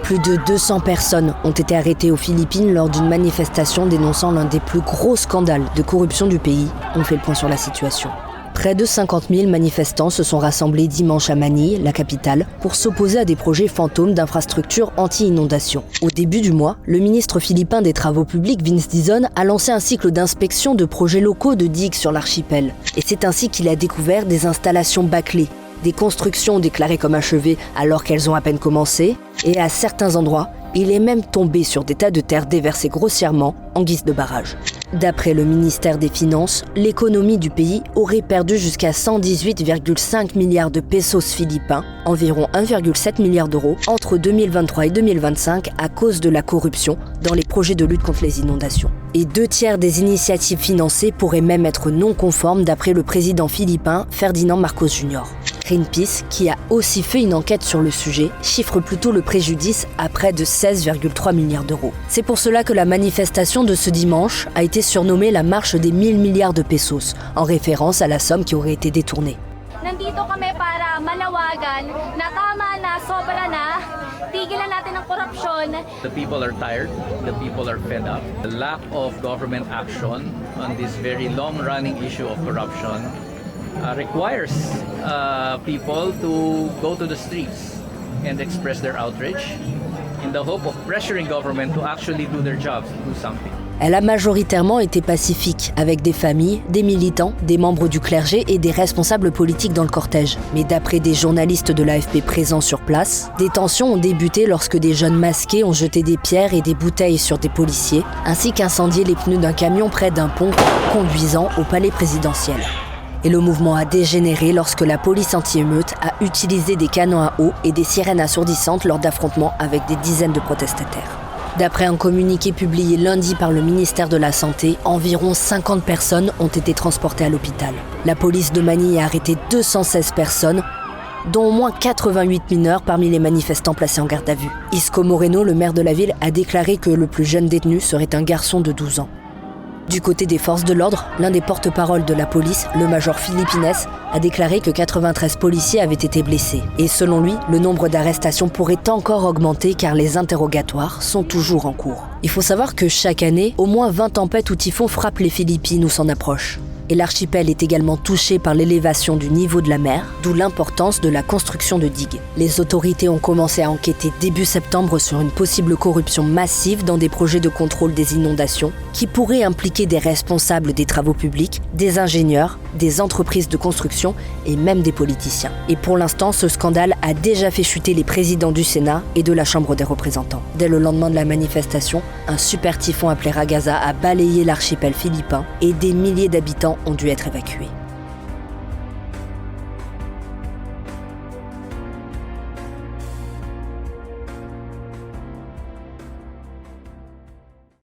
Plus de 200 personnes ont été arrêtées aux Philippines lors d'une manifestation dénonçant l'un des plus gros scandales de corruption du pays. On fait le point sur la situation. Près de 50 000 manifestants se sont rassemblés dimanche à Manille, la capitale, pour s'opposer à des projets fantômes d'infrastructures anti-inondation. Au début du mois, le ministre philippin des Travaux publics, Vince Dizon, a lancé un cycle d'inspection de projets locaux de digues sur l'archipel. Et c'est ainsi qu'il a découvert des installations bâclées, des constructions déclarées comme achevées alors qu'elles ont à peine commencé, et à certains endroits, il est même tombé sur des tas de terre déversées grossièrement en guise de barrage. D'après le ministère des Finances, l'économie du pays aurait perdu jusqu'à 118,5 milliards de pesos philippins, environ 1,7 milliard d'euros, entre 2023 et 2025 à cause de la corruption dans les projets de lutte contre les inondations. Et 2/3 des initiatives financées pourraient même être non conformes d'après le président philippin Ferdinand Marcos Jr. Greenpeace, qui a aussi fait une enquête sur le sujet, chiffre plutôt le préjudice à près de 16,3 milliards d'euros. C'est pour cela que la manifestation de ce dimanche a été surnommée la marche des 1000 milliards de pesos, en référence à la somme qui aurait été détournée. Nandito kami para manawagan na tama na, sobra na, tigilan natin ang korupsyon. The people are tired, the people are fed up. The lack of government action on this very long-running issue of corruption requires people to go to the streets and express their outrage in the hope of pressuring government to actually do their jobs, do something. Elle a majoritairement été pacifique, avec des familles, des militants, des membres du clergé et des responsables politiques dans le cortège. Mais d'après des journalistes de l'AFP présents sur place, des tensions ont débuté lorsque des jeunes masqués ont jeté des pierres et des bouteilles sur des policiers, ainsi qu'incendié les pneus d'un camion près d'un pont conduisant au palais présidentiel. Et le mouvement a dégénéré lorsque la police anti-émeute a utilisé des canons à eau et des sirènes assourdissantes lors d'affrontements avec des dizaines de protestataires. D'après un communiqué publié lundi par le ministère de la Santé, environ 50 personnes ont été transportées à l'hôpital. La police de Manille a arrêté 216 personnes, dont au moins 88 mineurs parmi les manifestants placés en garde à vue. Isco Moreno, le maire de la ville, a déclaré que le plus jeune détenu serait un garçon de 12 ans. Du côté des forces de l'ordre, l'un des porte-parole de la police, le major Philippines, a déclaré que 93 policiers avaient été blessés. Et selon lui, le nombre d'arrestations pourrait encore augmenter car les interrogatoires sont toujours en cours. Il faut savoir que chaque année, au moins 20 tempêtes ou typhons frappent les Philippines ou s'en approchent. Et l'archipel est également touché par l'élévation du niveau de la mer, d'où l'importance de la construction de digues. Les autorités ont commencé à enquêter début septembre sur une possible corruption massive dans des projets de contrôle des inondations qui pourraient impliquer des responsables des travaux publics, des ingénieurs, des entreprises de construction et même des politiciens. Et pour l'instant, ce scandale a déjà fait chuter les présidents du Sénat et de la Chambre des représentants. Dès le lendemain de la manifestation, un super typhon appelé Ragasa a balayé l'archipel philippin et des milliers d'habitants ont dû être évacués.